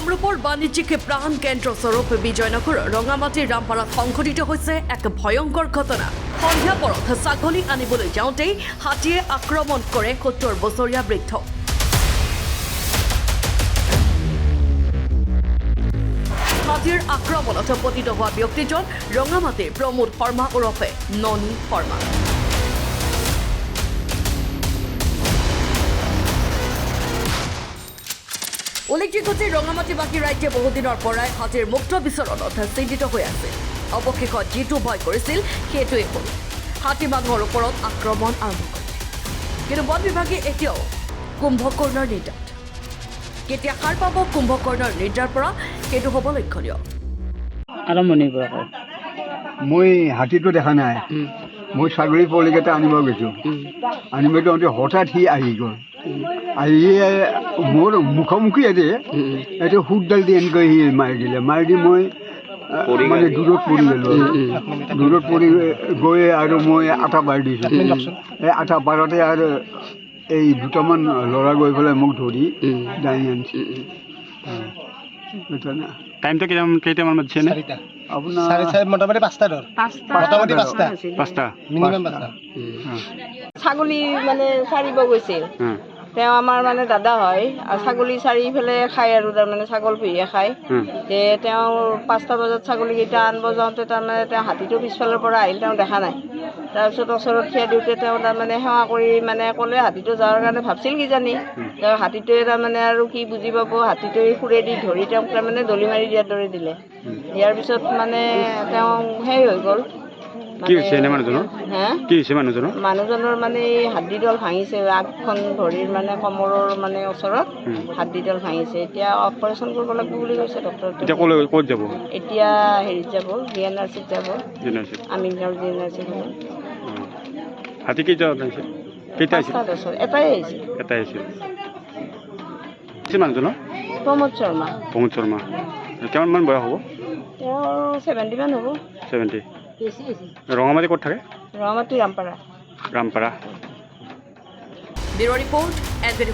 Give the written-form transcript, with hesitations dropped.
কামৰূপৰ বাণিজ্যিক প্ৰাণ কেন্দ্ৰস্বৰূপ বিজয়নগৰ ৰঙামাটিৰ ৰামপাৰাত সংঘটিত হৈছে এক ভয়ংকৰ ঘটনা। সন্ধিয়া পৰত ছাগলী আনিবলৈ যাওঁতেই হাতীয়ে আক্ৰমণ কৰে ৭০ বছৰীয়া বৃদ্ধ। হাতীৰ আক্ৰমণত পতিত হোৱা ব্যক্তিজন ৰঙামাটিৰ প্ৰমোদ শৰ্মা ওৰফে ননী শৰ্মা। উল্লেখযোগ্য যে ৰঙামাটিবাসী ৰাইজে বহুদিনৰ পৰাই হাতীৰ মুক্ত বিচৰণত চিন্তিত হৈ আছে। অৱশেষত যিটো ভয় কৰিছিল সেইটোৱেই হ'ল, হাতী মানুহৰ ওপৰত আক্ৰমণ আৰম্ভ কৰে। কিন্তু বন বিভাগে এতিয়াও কুম্ভকৰ্ণৰ নিদ্ৰাত। কেতিয়া সাৰ পাব কুম্ভকৰ্ণৰ নিদ্ৰাৰ পৰা সেইটো হ'ব লক্ষণীয়। আৰম্ভণিৰ পৰা কওক। মই হাতীটো দেখা নাই, মই ছাগলী পোৱালিকেইটা আনিব গৈছোঁ। আনিব যাওঁতে হঠাৎ সি আহি গ'ল। আহি মোৰ মুখামুখি আছে, এইটো সুতডাল দি এনেকৈ সি মাৰি দিলে। মাৰি দি মই মানে দূৰত পৰি গ'লোঁ। দূৰত পৰি গৈ আৰু মই আটা পাৰি দিছোঁ। এই আটা পাৰতে আৰু এই দুটামান ল'ৰা গৈ পেলাই মোক ধৰি দাঙি আনিছে। টাইমটো কেইটামান বাজিছে নে? আপোনাৰ মোটামুটি পাঁচটা মিনিমাম পাঁচটা। ছাগলী মানে চাৰিব গৈছিল। তেওঁ আমাৰ মানে দাদা হয় আৰু ছাগলী চাৰি পেলাই খায় আৰু তাৰমানে ছাগল পুহিয়ে খায়। তেওঁ ৫টা বজাত ছাগলীকেইটা আনিব যাওঁতে তাৰমানে তেওঁ হাতীটো পিছফালৰ পৰা আহিল, তেওঁ দেখা নাই। তাৰপিছত ওচৰত থিয় দিওঁতে তেওঁ তাৰমানে সেৱা কৰি মানে ক'লে হাতীটো যোৱাৰ কাৰণে ভাবছিল কিজানি। তেওঁ হাতীটোৱে তাৰমানে আৰু কি বুজি পাব, হাতীটোৱে সুৰেদি ধৰি তেওঁক তাৰমানে দলি মাৰি দিয়াৰ দৰে দিলে। দিয়াৰ পিছত মানে তেওঁ সেই হৈ গ'ল। কি হৈছে এনে মানুহজনৰ? কি হৈছে মানুহজনৰ? মানুহজনৰ মানে হাড্ডিডাল ভাঙিছে, আগখন ভৰিৰ মানে কমৰৰ মানে ওচৰত হাড্ডিডাল ভাঙিছে। এতিয়া অপাৰেশ্যন কৰিব লাগিব বুলি কৈছে ডক্টৰে। এতিয়া ক'ত যাব? এতিয়া হেৰিত যাব, GNRCত যাব, আমিনগাঁও GNRCত। হাতী কেইটা আহিছে? কেইটা আহিছে? এটাই আহিছে। এটাই আহিছে। মানুহজনৰ? প্ৰমোদ শৰ্মা। প্ৰমোদ শৰ্মা। কিমান মান বয়স হ'ব? তেওঁৰ 70 মান হ'ব। 70। ৰঙামাটি ক'ত থাকে? Rangamati Rampara. Rampara. Bureau report, NTV।